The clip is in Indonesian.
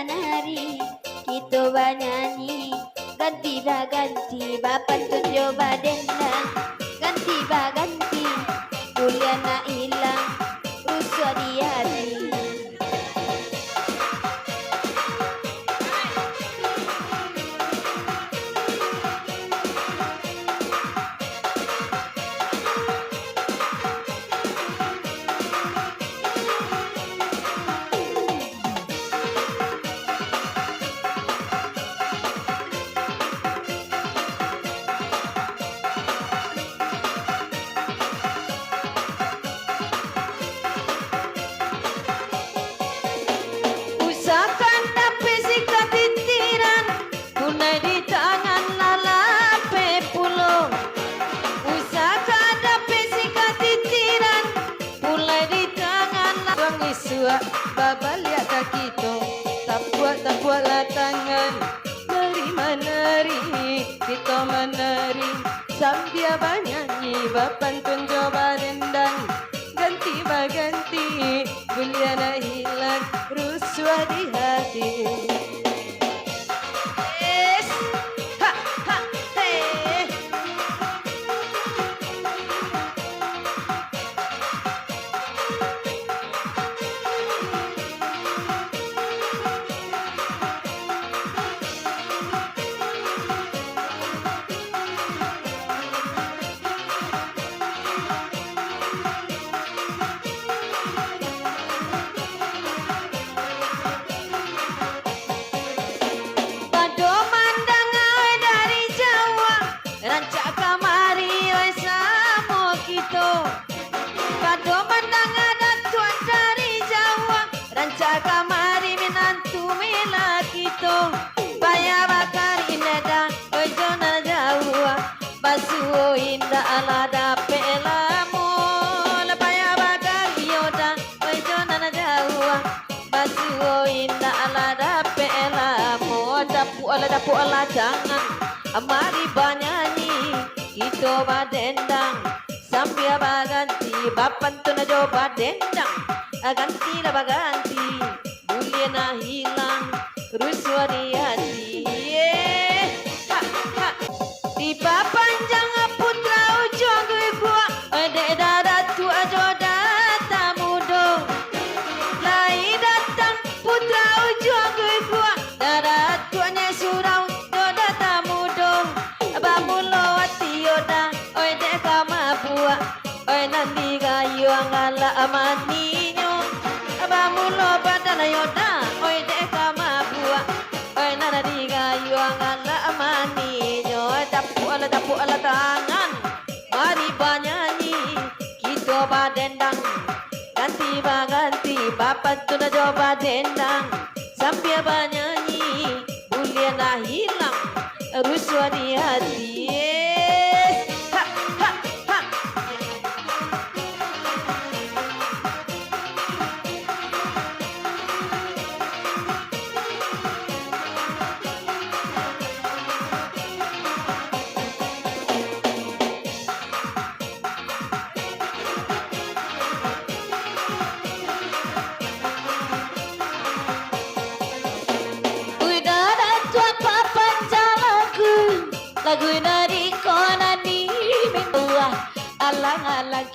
nari, kita banyanyi. Ganti bah ganti, bapak tun coba dendang. Ganti bah ganti, kuliah nak hilang, rusuh di hati. Baba lihat kaki to, tak buatlah tangan. Menari kita menari sambil bernyanyi. Bapantun coba dendang, ganti baganti, buliana hilang, rusuh di hati. Yes, ha ha hey. Rancak kamari wes samo kita, kado mandang ada tuan dari Jawa. Rancak kamari minantu mila kita, payah bakar indah ojona Jawa. Basuh indah ala dape lamun, payah bakar yoda ojona Jawa. Basuh indah ala dape lamun, dapu ala jangan. Mari banyanyi, kita badendang sambil baganti, bapantun coba dendang, ganti lah baganti, buliana hilang, rusuh di hati. Ha ha. Di papanjang putra ujung gua, dek darat tua joda tamudo, lai datang putra ujung gua, darat tuanya surau. Oi nanti gayu angala amaninyo, abamulo badala yoda. Oi deka mabua, oi nanti gayu angala amaninyo. Dapu ala tangan, mari banyanyi, kita badendang, ganti baganti, bapak tuna coba dendang, sambil banyanyi, buliana hilang, rusuh di hati. Lagu dari kona di mingguah, alang-alang